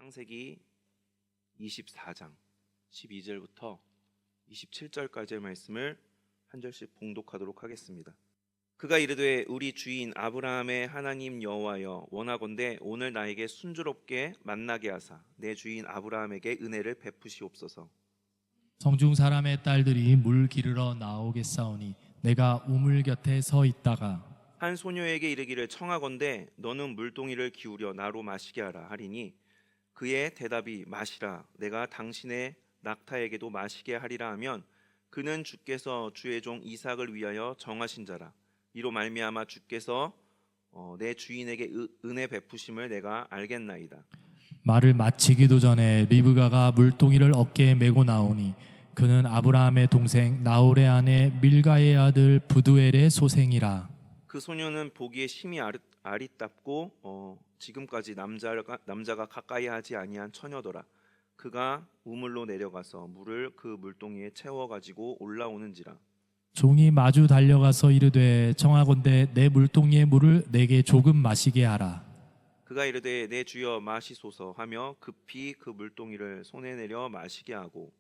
창세기 24장 12절부터 27절까지의 말씀을 한 절씩 봉독하도록 하겠습니다. 그가 이르되 우리 주인 아브라함의 하나님 여호와여 원하건대 오늘 나에게 순조롭게 만나게 하사 내 주인 아브라함에게 은혜를 베푸시옵소서. 성중 사람의 딸들이 물 기르러 나오겠사오니 내가 우물 곁에 서 있다가 한 소녀에게 이르기를 청하건대 너는 물동이를 기울여 나로 마시게 하라 하리니 그의 대답이 마시라 내가 당신의 낙타에게도 마시게 하리라 하면 그는 주께서 주의 종 이삭을 위하여 정하신 자라 이로 말미암아 주께서 내 주인에게 은혜 베푸심을 내가 알겠나이다. 말을 마치기도 전에 리브가가 물동이를 어깨에 메고 나오니 그는 아브라함의 동생 나홀의 아내 밀가의 아들 부두엘의 소생이라. 그 소녀는 보기에 심히 아리답고 지금까지 남자가 가까이 하지 아니한 처녀더라. 그가 우물로 내려가서 물을 그 물동이에 채워 가지고 올라오는지라. 종이 마주 달려가서 이르되 청하건대 내 물동이의 물을 내게 조금 마시게 하라. 그가 이르되 내 주여 마시소서 하며 급히 그 물동이를 손에 내려 마시게 하고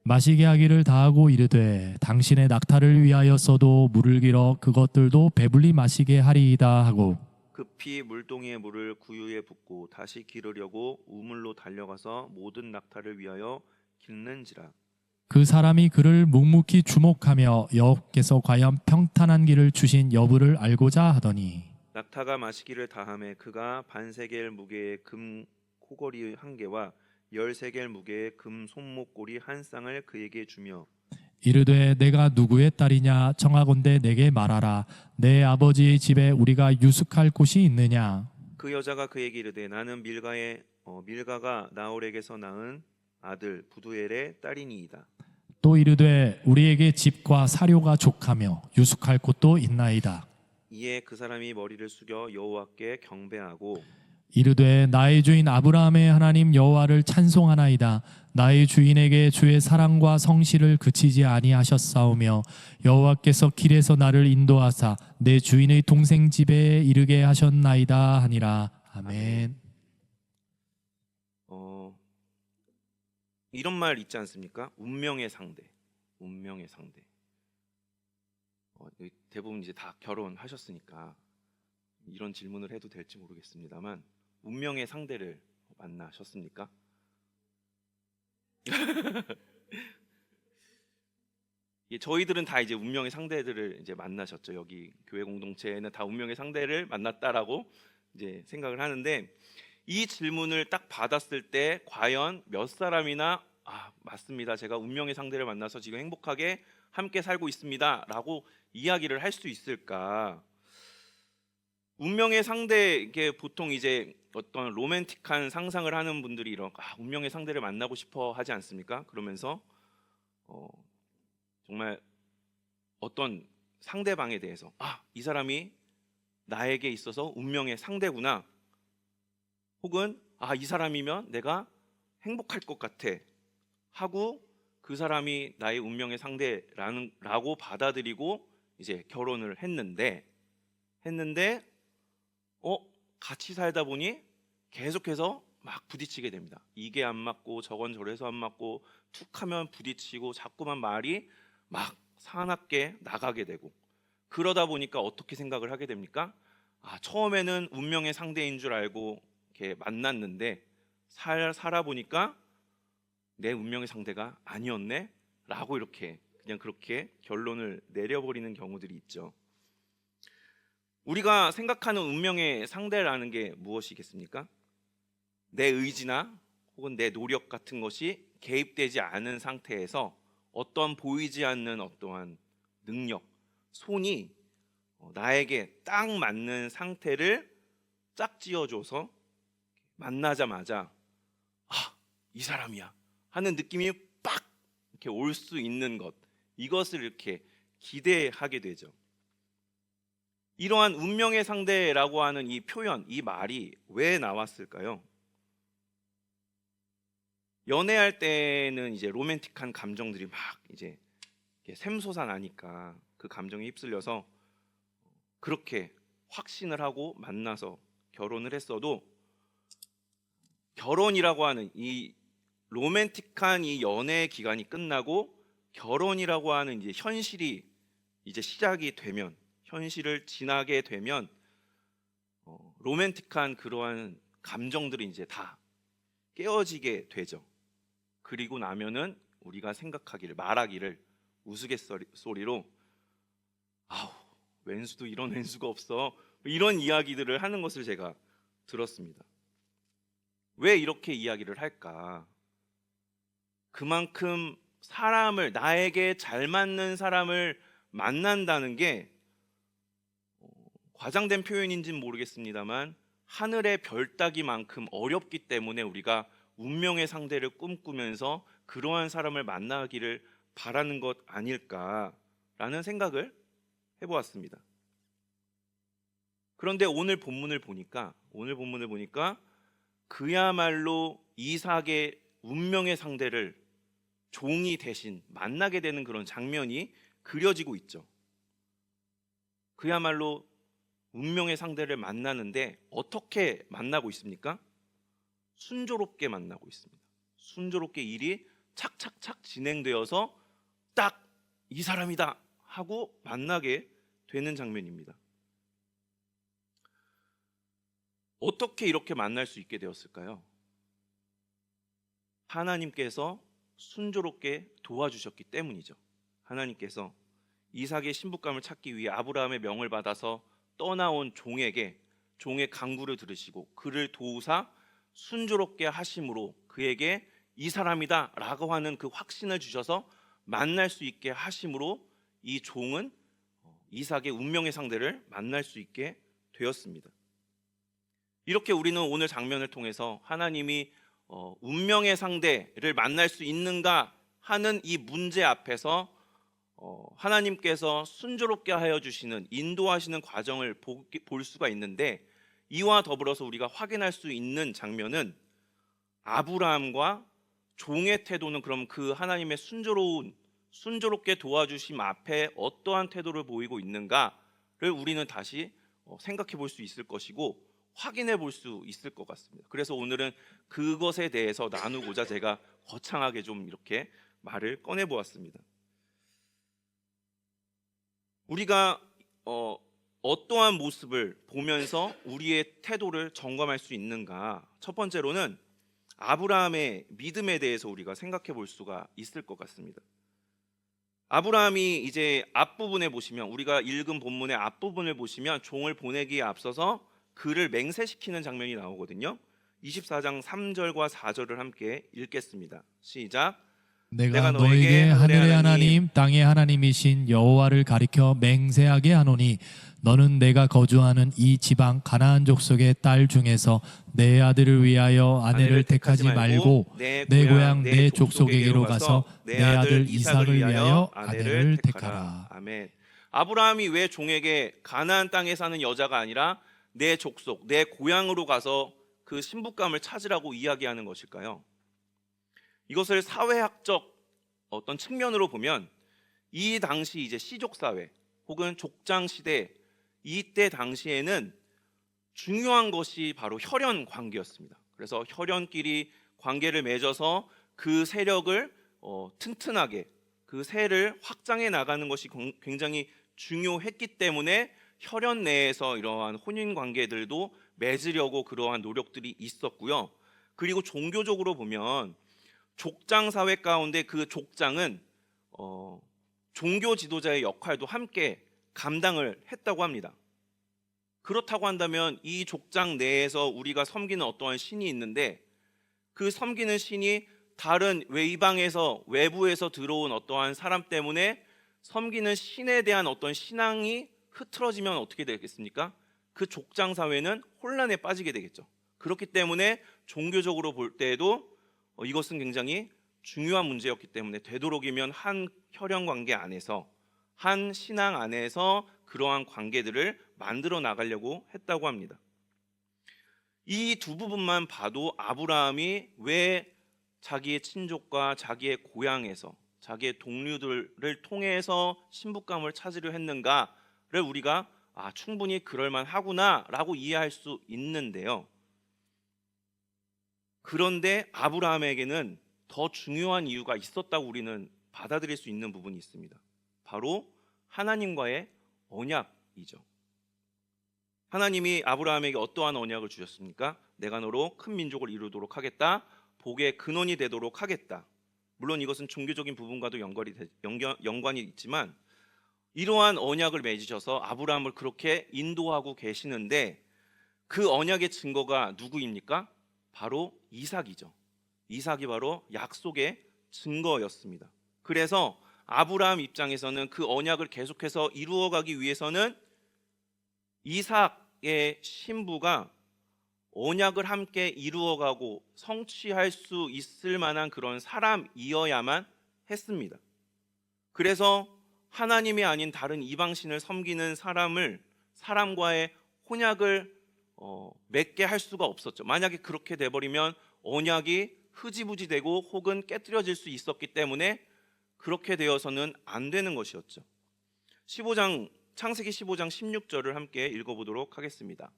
마시게 하기를 다하고 이르되 당신의 낙타를 위하여 써도 물을 길어 그것들도 배불리 마시게 하리이다 하고 급히 물동이의 물을 구유에 붓고 다시 기르려고 우물로 달려가서 모든 낙타를 위하여 길는지라. 그 사람이 그를 묵묵히 주목하며 여호와께서 과연 평탄한 길을 주신 여부를 알고자 하더니 낙타가 마시기를 다하매 그가 반세겔 무게의 금 코걸이 한 개와 13겔 무게의 금 손목고리 한 쌍을 그에게 주며 이르되 내가 누구의 딸이냐 청하건대 내게 말하라. 내 아버지의 집에 우리가 유숙할 곳이 있느냐. 그 여자가 그에게 이르되 나는 밀가가 나홀에게서 낳은 아들 부두엘의 딸이니이다. 또 이르되 우리에게 집과 사료가 족하며 유숙할 곳도 있나이다. 이에 그 사람이 머리를 숙여 여호와께 경배하고 이르되 나의 주인 아브라함의 하나님 여호와를 찬송하나이다. 나의 주인에게 주의 사랑과 성실을 그치지 아니하셨사오며 여호와께서 길에서 나를 인도하사 내 주인의 동생 집에 이르게 하셨나이다 하니라. 아멘. 이런 말 있지 않습니까? 운명의 상대, 운명의 상대. 대부분 이제 다 결혼하셨으니까 이런 질문을 해도 될지 모르겠습니다만 운명의 상대를 만나셨습니까? 저희들은 다 이제 운명의 상대들을 이제 만나셨죠. 여기 교회 공동체에는 다 운명의 상대를 만났다라고 이제 생각을 하는데 이 질문을 딱 받았을 때 과연 몇 사람이나 맞습니다. 제가 운명의 상대를 만나서 지금 행복하게 함께 살고 있습니다라고 이야기를 할 수 있을까? 운명의 상대 이게 보통 이제 어떤 로맨틱한 상상을 하는 분들이 이런 운명의 상대를 만나고 싶어 하지 않습니까? 그러면서 정말 어떤 상대방에 대해서 이 사람이 나에게 있어서 운명의 상대구나. 혹은 이 사람이면 내가 행복할 것 같아 하고 그 사람이 나의 운명의 상대라고 받아들이고 이제 결혼을 했는데 같이 살다 보니 계속해서 막 부딪히게 됩니다. 이게 안 맞고 저건 저래서 안 맞고 툭하면 부딪히고 자꾸만 말이 막 사납게 나가게 되고 그러다 보니까 어떻게 생각을 하게 됩니까? 처음에는 운명의 상대인 줄 알고 이렇게 만났는데 살아보니까 내 운명의 상대가 아니었네 라고 이렇게 그냥 그렇게 결론을 내려버리는 경우들이 있죠. 우리가 생각하는 운명의 상대라는 게 무엇이겠습니까? 내 의지나 혹은 내 노력 같은 것이 개입되지 않은 상태에서 어떤 보이지 않는 어떠한 능력, 손이 나에게 딱 맞는 상태를 짝지어줘서 만나자마자 이 사람이야 하는 느낌이 빡 이렇게 올 수 있는 것, 이것을 이렇게 기대하게 되죠. 이러한 운명의 상대라고 하는 이 표현, 이 말이 왜 나왔을까요? 연애할 때는 이제 로맨틱한 감정들이 막 이제 샘솟아 나니까 그 감정에 휩쓸려서 그렇게 확신을 하고 만나서 결혼을 했어도 결혼이라고 하는 이 로맨틱한 이 연애 기간이 끝나고 결혼이라고 하는 이제 현실이 이제 시작이 되면, 현실을 지나게 되면 로맨틱한 그러한 감정들이 이제 다 깨어지게 되죠. 그리고 나면은 우리가 생각하기를, 말하기를 우스갯소리로 아우, 왼수도 이런 왼수가 없어, 이런 이야기들을 하는 것을 제가 들었습니다. 왜 이렇게 이야기를 할까? 그만큼 사람을, 나에게 잘 맞는 사람을 만난다는 게 과장된 표현인지는 모르겠습니다만 하늘의 별 따기만큼 어렵기 때문에 우리가 운명의 상대를 꿈꾸면서 그러한 사람을 만나기를 바라는 것 아닐까라는 생각을 해보았습니다. 그런데 오늘 본문을 보니까 그야말로 이삭의 운명의 상대를 종이 대신 만나게 되는 그런 장면이 그려지고 있죠. 그야말로 운명의 상대를 만나는데 어떻게 만나고 있습니까? 순조롭게 만나고 있습니다. 순조롭게 일이 착착착 진행되어서 딱 이 사람이다 하고 만나게 되는 장면입니다. 어떻게 이렇게 만날 수 있게 되었을까요? 하나님께서 순조롭게 도와주셨기 때문이죠. 하나님께서 이삭의 신부감을 찾기 위해 아브라함의 명을 받아서 떠나온 종에게 종의 간구를 들으시고 그를 도우사 순조롭게 하심으로 그에게 이 사람이다 라고 하는 그 확신을 주셔서 만날 수 있게 하심으로 이 종은 이삭의 운명의 상대를 만날 수 있게 되었습니다. 이렇게 우리는 오늘 장면을 통해서 하나님이 운명의 상대를 만날 수 있는가 하는 이 문제 앞에서 하나님께서 순조롭게 하여 주시는, 인도하시는 과정을 볼 수가 있는데, 이와 더불어서 우리가 확인할 수 있는 장면은 아브라함과 종의 태도는 그럼 그 하나님의 순조롭게 도와주심 앞에 어떠한 태도를 보이고 있는가를 우리는 다시 생각해 볼 수 있을 것이고 확인해 볼 수 있을 것 같습니다. 그래서 오늘은 그것에 대해서 나누고자 제가 거창하게 좀 이렇게 말을 꺼내 보았습니다. 우리가 어떠한 모습을 보면서 우리의 태도를 점검할 수 있는가? 첫 번째로는 아브라함의 믿음에 대해서 우리가 생각해 볼 수가 있을 것 같습니다. 아브라함이 이제 앞부분에 보시면, 우리가 읽은 본문의 앞부분을 보시면 종을 보내기에 앞서서 그를 맹세시키는 장면이 나오거든요. 24장 3절과 4절을 함께 읽겠습니다. 시작. 내가 너에게 하늘의 하나님 땅의 하나님이신 여호와를 가리켜 맹세하게 하노니 너는 내가 거주하는 이 지방 가나안 족속의 딸 중에서 내 아들을 위하여 아내를 택하지 말고 내 고향 내 족속에게로 가서 내 아들 이삭을 위하여 아내를 택하라. 아멘. 아브라함이 왜 종에게 가나안 땅에 사는 여자가 아니라 내 족속, 내 고향으로 가서 그 신부감을 찾으라고 이야기하는 것일까요? 이것을 사회학적 어떤 측면으로 보면 이 당시 이제 시족 사회 혹은 족장 시대, 이때 당시에는 중요한 것이 바로 혈연 관계였습니다. 그래서 혈연끼리 관계를 맺어서 그 세력을 튼튼하게, 그 세를 확장해 나가는 것이 굉장히 중요했기 때문에 혈연 내에서 이러한 혼인 관계들도 맺으려고 그러한 노력들이 있었고요. 그리고 종교적으로 보면 족장 사회 가운데 그 족장은 종교 지도자의 역할도 함께 감당을 했다고 합니다. 그렇다고 한다면 이 족장 내에서 우리가 섬기는 어떠한 신이 있는데 그 섬기는 신이 다른 외방에서, 외부에서 들어온 어떠한 사람 때문에 섬기는 신에 대한 어떤 신앙이 흐트러지면 어떻게 되겠습니까? 그 족장 사회는 혼란에 빠지게 되겠죠. 그렇기 때문에 종교적으로 볼 때에도 이것은 굉장히 중요한 문제였기 때문에 되도록이면 한 혈연 관계 안에서, 한 신앙 안에서 그러한 관계들을 만들어 나가려고 했다고 합니다. 이 두 부분만 봐도 아브라함이 왜 자기의 친족과 자기의 고향에서, 자기의 동료들을 통해서 신부감을 찾으려 했는가를 우리가 충분히 그럴만하구나 라고 이해할 수 있는데요. 그런데 아브라함에게는 더 중요한 이유가 있었다고 우리는 받아들일 수 있는 부분이 있습니다. 바로 하나님과의 언약이죠. 하나님이 아브라함에게 어떠한 언약을 주셨습니까? 내가 너로 큰 민족을 이루도록 하겠다. 복의 근원이 되도록 하겠다. 물론 이것은 종교적인 부분과도 연관이 있지만 이러한 언약을 맺으셔서 아브라함을 그렇게 인도하고 계시는데 그 언약의 증거가 누구입니까? 바로 이삭이죠. 이삭이 바로 약속의 증거였습니다. 그래서 아브라함 입장에서는 그 언약을 계속해서 이루어가기 위해서는 이삭의 신부가 언약을 함께 이루어가고 성취할 수 있을 만한 그런 사람이어야만 했습니다. 그래서 하나님이 아닌 다른 이방신을 섬기는 사람과의 혼약을 맺게 할 수가 없었죠. 만약에 그렇게 돼버리면 언약이 흐지부지되고 혹은 깨뜨려질 수 있었기 때문에 그렇게 되어서는 안 되는 것이었죠. 창세기 15장 16절을 함께 읽어보도록 하겠습니다.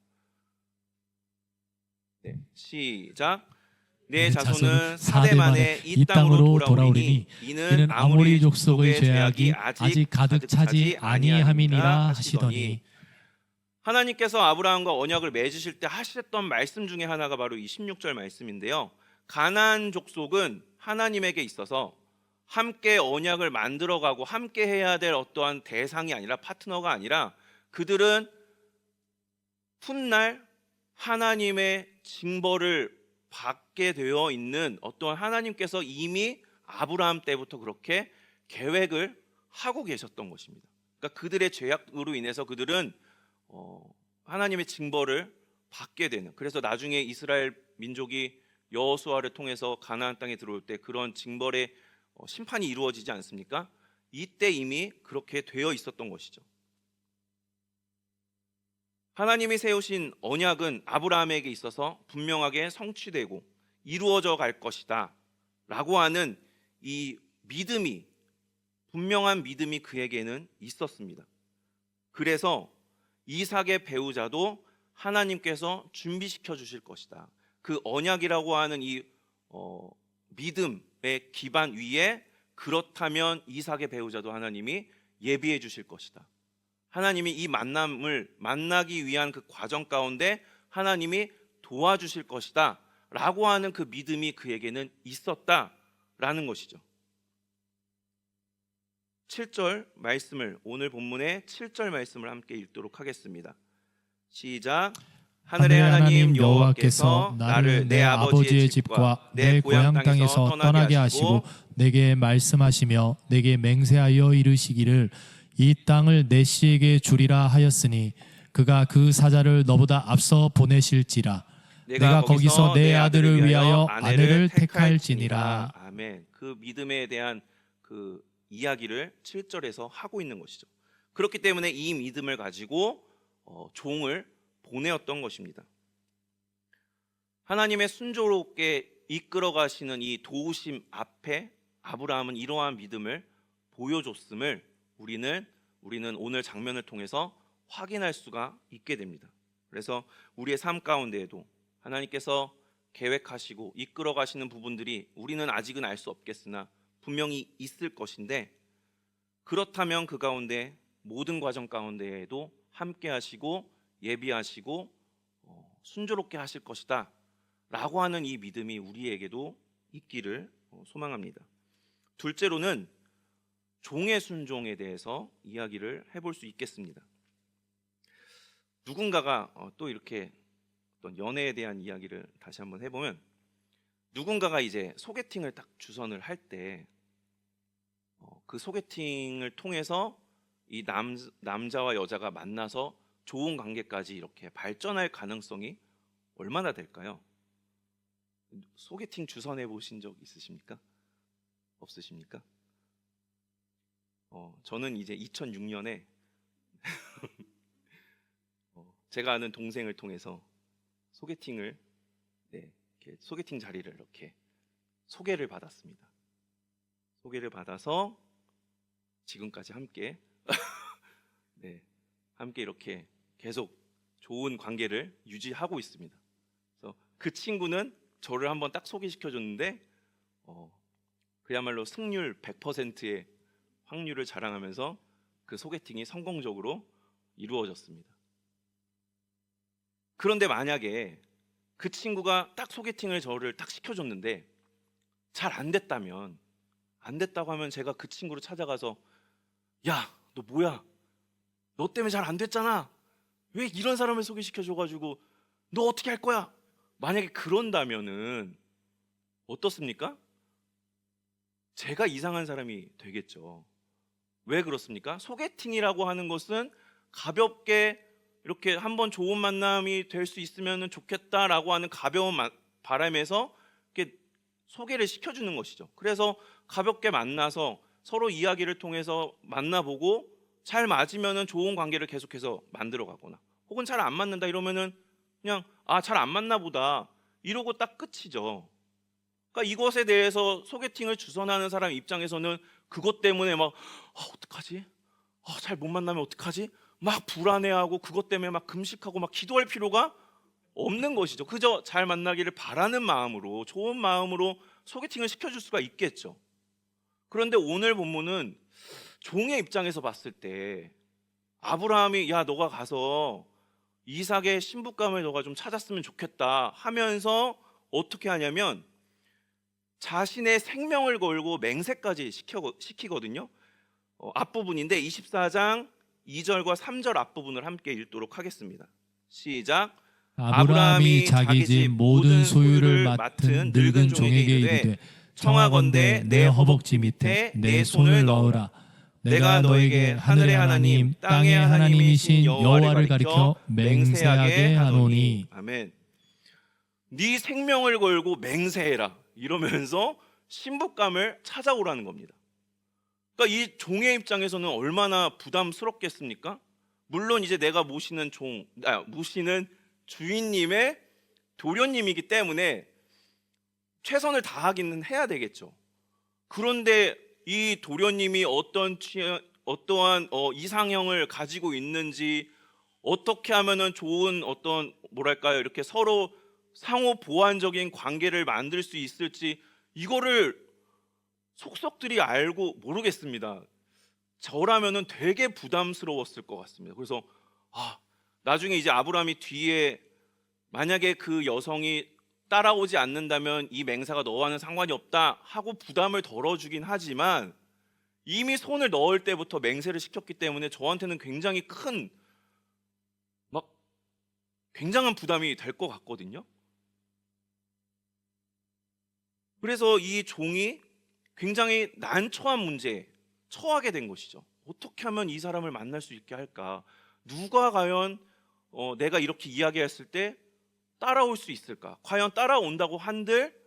네, 시작. 내 자손은 사대 만에 이 땅으로 돌아오리니 이는 아모리 족속의 죄악이 아직 가득 차지 아니함이니라 하시더니, 하나님께서 아브라함과 언약을 맺으실 때 하셨던 말씀 중에 하나가 바로 이 16절 말씀인데요. 가나안 족속은 하나님에게 있어서 함께 언약을 만들어가고 함께 해야 될 어떠한 대상이 아니라 파트너가 아니라 그들은 훗날 하나님의 징벌을 받게 되어 있는 어떠한 하나님께서 이미 아브라함 때부터 그렇게 계획을 하고 계셨던 것입니다. 그러니까 그들의 죄악으로 인해서 그들은 하나님의 징벌을 받게 되는, 그래서 나중에 이스라엘 민족이 여호수아를 통해서 가나안 땅에 들어올 때 그런 징벌의 심판이 이루어지지 않습니까? 이때 이미 그렇게 되어 있었던 것이죠. 하나님이 세우신 언약은 아브라함에게 있어서 분명하게 성취되고 이루어져 갈 것이다 라고 하는 이 믿음이, 분명한 믿음이 그에게는 있었습니다. 그래서 이삭의 배우자도 하나님께서 준비시켜 주실 것이다. 그 언약이라고 하는 이 믿음의 기반 위에 그렇다면 이삭의 배우자도 하나님이 예비해 주실 것이다. 하나님이 이 만남을 만나기 위한 그 과정 가운데 하나님이 도와주실 것이다 라고 하는 그 믿음이 그에게는 있었다라는 것이죠. 7절 말씀을, 오늘 본문의 7절 말씀을 함께 읽도록 하겠습니다. 시작. 하늘의 하나님 여호와께서 나를 내 아버지의 집과 내 고향 땅에서 떠나게 하시고 내게 말씀하시며 내게 맹세하여 이르시기를 이 땅을 내 씨에게 주리라 하였으니 그가 그 사자를 너보다 앞서 보내실지라. 내가 거기서 내 아들을 위하여 아내를 택할지니라. 아멘. 그 믿음에 대한 그 이야기를 7절에서 하고 있는 것이죠. 그렇기 때문에 이 믿음을 가지고 종을 보내었던 것입니다. 하나님의 순조롭게 이끌어 가시는 이 도우심 앞에 아브라함은 이러한 믿음을 보여줬음을 우리는 오늘 장면을 통해서 확인할 수가 있게 됩니다. 그래서 우리의 삶 가운데에도 하나님께서 계획하시고 이끌어 가시는 부분들이 우리는 아직은 알 수 없겠으나 분명히 있을 것인데, 그렇다면 그 가운데 모든 과정 가운데에도 함께 하시고 예비하시고 순조롭게 하실 것이다 라고 하는 이 믿음이 우리에게도 있기를 소망합니다. 둘째로는 종의 순종에 대해서 이야기를 해볼 수 있겠습니다. 누군가가 또 이렇게 어떤 연애에 대한 이야기를 다시 한번 해보면, 누군가가 이제 소개팅을 딱 주선을 할 때 그 소개팅을 통해서 이 남자와 여자가 만나서 좋은 관계까지 이렇게 발전할 가능성이 얼마나 될까요? 소개팅 주선해 보신 적 있으십니까? 없으십니까? 저는 이제 2006년에 제가 아는 동생을 통해서 소개팅을 이렇게 소개팅 자리를 이렇게 소개를 받았습니다. 소개를 받아서 지금까지 함께 함께 이렇게 계속 좋은 관계를 유지하고 있습니다. 그래서 그 친구는 저를 한번 딱 소개시켜줬는데 그야말로 승률 100%의 확률을 자랑하면서 그 소개팅이 성공적으로 이루어졌습니다. 그런데 만약에 그 친구가 딱 소개팅을 저를 딱 시켜줬는데 잘 안 됐다면, 안 됐다고 하면 제가 그 친구를 찾아가서 야, 너 뭐야? 너 때문에 잘 안 됐잖아. 왜 이런 사람을 소개시켜줘가지고 너 어떻게 할 거야? 만약에 그런다면은 어떻습니까? 제가 이상한 사람이 되겠죠. 왜 그렇습니까? 소개팅이라고 하는 것은 가볍게 이렇게 한번 좋은 만남이 될 수 있으면 좋겠다라고 하는 가벼운 바람에서 이렇게 소개를 시켜주는 것이죠. 그래서 가볍게 만나서 서로 이야기를 통해서 만나보고 잘 맞으면은 좋은 관계를 계속해서 만들어 가거나, 혹은 잘 안 맞는다 이러면은 그냥 잘 안 맞나 보다 이러고 딱 끝이죠. 그러니까 이것에 대해서 소개팅을 주선하는 사람 입장에서는 그것 때문에 막 어떡하지? 잘 못 만나면 어떡하지? 막 불안해하고 그것 때문에 막 금식하고 막 기도할 필요가 없는 것이죠. 그저 잘 만나기를 바라는 마음으로, 좋은 마음으로 소개팅을 시켜줄 수가 있겠죠. 그런데 오늘 본문은 종의 입장에서 봤을 때 아브라함이 야, 너가 가서 이삭의 신부감을 너가 좀 찾았으면 좋겠다 하면서 어떻게 하냐면 자신의 생명을 걸고 맹세까지 시키거든요. 앞부분인데 24장 2절과 3절 앞부분을 함께 읽도록 하겠습니다. 시작. 아브라함이 자기 집 모든 소유를 맡은 늙은 종에게 이르되 청하건대 내 허벅지 밑에 내 손을 넣으라. 내가 너에게 하늘의 하나님 땅의 하나님이신 여호와를 가리켜 맹세하게 하노니. 아멘. 네 생명을 걸고 맹세해라 이러면서 신부감을 찾아오라는 겁니다. 그러니까 이 종의 입장에서는 얼마나 부담스럽겠습니까? 물론 이제 내가 모시는 주인님의 도련님이기 때문에 최선을 다하기는 해야 되겠죠. 그런데 이 도련님이 어떠한 이상형을 가지고 있는지, 어떻게 하면은 좋은 이렇게 서로 상호 보완적인 관계를 만들 수 있을지 이거를 속속들이 알고 모르겠습니다. 저라면은 되게 부담스러웠을 것 같습니다. 그래서 나중에 이제 아브라함이 뒤에 만약에 그 여성이 따라오지 않는다면 이 맹세가 너와는 상관이 없다 하고 부담을 덜어주긴 하지만 이미 손을 넣을 때부터 맹세를 시켰기 때문에 저한테는 굉장히 굉장한 부담이 될 것 같거든요. 그래서 이 종이 굉장히 난처한 문제에 처하게 된 것이죠. 어떻게 하면 이 사람을 만날 수 있게 할까? 누가 과연 내가 이렇게 이야기했을 때 따라올 수 있을까? 과연 따라온다고 한들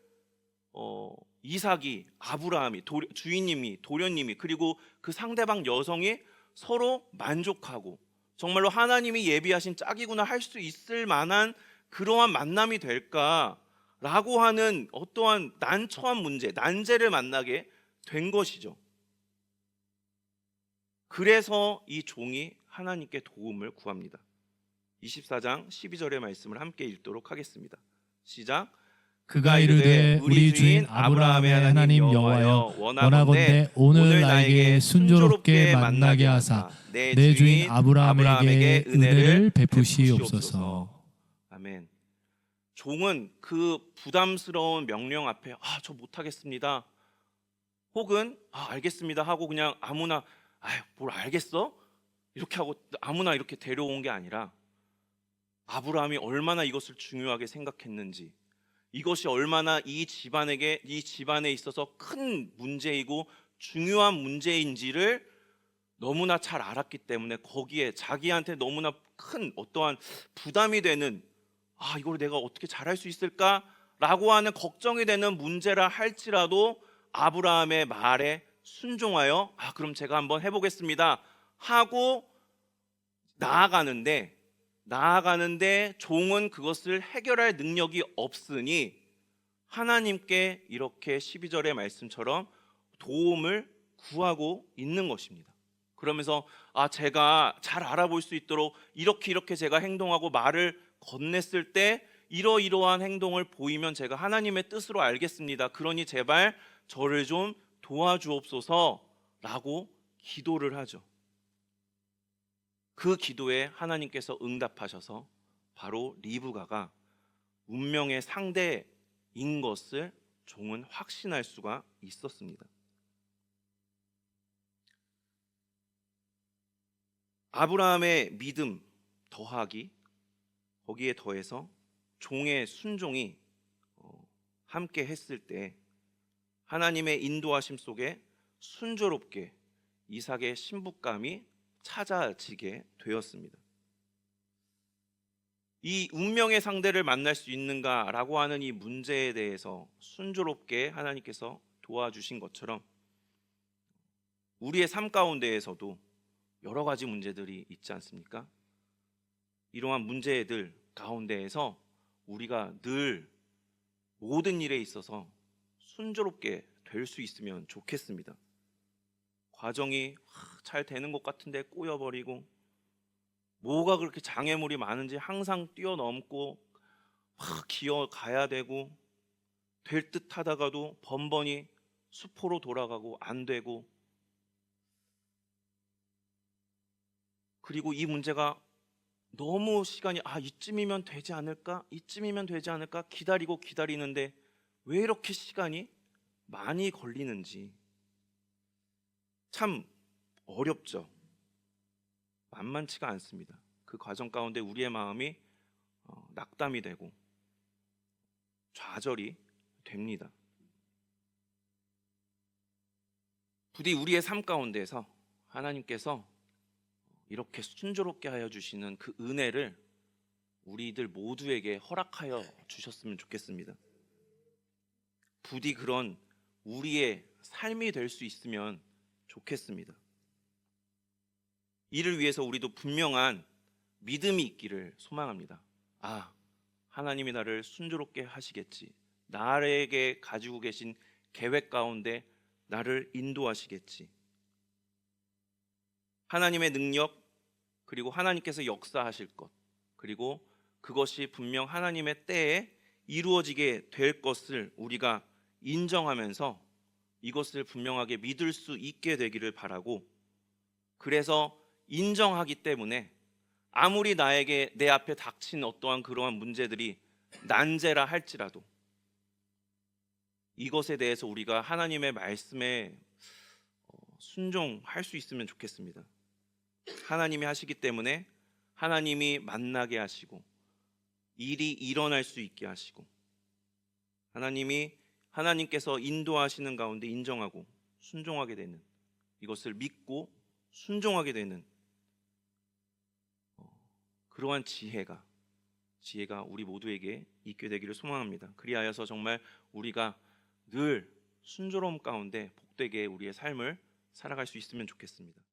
이삭이, 아브라함이, 주인님이, 도련님이, 그리고 그 상대방 여성이 서로 만족하고 정말로 하나님이 예비하신 짝이구나 할 수 있을 만한 그러한 만남이 될까라고 하는 어떠한 난처한 문제, 난제를 만나게 된 것이죠. 그래서 이 종이 하나님께 도움을 구합니다. 24장 12절의 말씀을 함께 읽도록 하겠습니다. 시작. 그가 이르되 우리 주인 아브라함의 하나님 여호와여 원하건대 오늘 나에게 순조롭게 만나게 하사 내 주인 아브라함에게 은혜를 베푸시옵소서. 아멘. 종은 그 부담스러운 명령 앞에 저 못하겠습니다, 혹은 알겠습니다 하고 그냥 아무나 뭘 알겠어? 이렇게 하고 아무나 이렇게 데려온 게 아니라 아브라함이 얼마나 이것을 중요하게 생각했는지, 이것이 얼마나 이 집안에 있어서 큰 문제이고 중요한 문제인지를 너무나 잘 알았기 때문에 거기에 자기한테 너무나 큰 어떠한 부담이 되는 이걸 내가 어떻게 잘할 수 있을까라고 하는 걱정이 되는 문제라 할지라도 아브라함의 말에 순종하여 그럼 제가 한번 해보겠습니다 하고 나아가는데 종은 그것을 해결할 능력이 없으니 하나님께 이렇게 12절의 말씀처럼 도움을 구하고 있는 것입니다. 그러면서 제가 잘 알아볼 수 있도록 이렇게 제가 행동하고 말을 건넸을 때 이러이러한 행동을 보이면 제가 하나님의 뜻으로 알겠습니다. 그러니 제발 저를 좀 도와주옵소서라고 기도를 하죠. 그 기도에 하나님께서 응답하셔서 바로 리브가가 운명의 상대인 것을 종은 확신할 수가 있었습니다. 아브라함의 믿음 더하기 거기에 더해서 종의 순종이 함께 했을 때 하나님의 인도하심 속에 순조롭게 이삭의 신부감이 찾아지게 되었습니다. 이 운명의 상대를 만날 수 있는가라고 하는 이 문제에 대해서 순조롭게 하나님께서 도와주신 것처럼 우리의 삶 가운데에서도 여러 가지 문제들이 있지 않습니까? 이러한 문제들 가운데에서 우리가 늘 모든 일에 있어서 순조롭게 될 수 있으면 좋겠습니다. 과정이 잘 되는 것 같은데 꼬여버리고, 뭐가 그렇게 장애물이 많은지 항상 뛰어넘고 기어가야 되고, 될 듯 하다가도 번번이 수포로 돌아가고 안 되고, 그리고 이 문제가 너무 시간이 이쯤이면 되지 않을까? 이쯤이면 되지 않을까? 기다리고 기다리는데 왜 이렇게 시간이 많이 걸리는지 참 어렵죠. 만만치가 않습니다. 그 과정 가운데 우리의 마음이 낙담이 되고 좌절이 됩니다. 부디 우리의 삶 가운데서 하나님께서 이렇게 순조롭게 하여 주시는 그 은혜를 우리들 모두에게 허락하여 주셨으면 좋겠습니다. 부디 그런 우리의 삶이 될 수 있으면 좋겠습니다. 이를 위해서 우리도 분명한 믿음이 있기를 소망합니다. 하나님이 나를 순조롭게 하시겠지. 나에게 가지고 계신 계획 가운데 나를 인도하시겠지. 하나님의 능력, 그리고 하나님께서 역사하실 것, 그리고 그것이 분명 하나님의 때에 이루어지게 될 것을 우리가 인정하면서 이것을 분명하게 믿을 수 있게 되기를 바라고, 그래서 인정하기 때문에 아무리 나에게 내 앞에 닥친 어떠한 그러한 문제들이 난제라 할지라도 이것에 대해서 우리가 하나님의 말씀에 순종할 수 있으면 좋겠습니다. 하나님이 하시기 때문에 하나님이 만나게 하시고 일이 일어날 수 있게 하시고, 하나님께서 인도하시는 가운데 인정하고 순종하게 되는, 이것을 믿고 순종하게 되는 그러한 지혜가 우리 모두에게 있게 되기를 소망합니다. 그리하여서 정말 우리가 늘 순조로움 가운데 복되게 우리의 삶을 살아갈 수 있으면 좋겠습니다.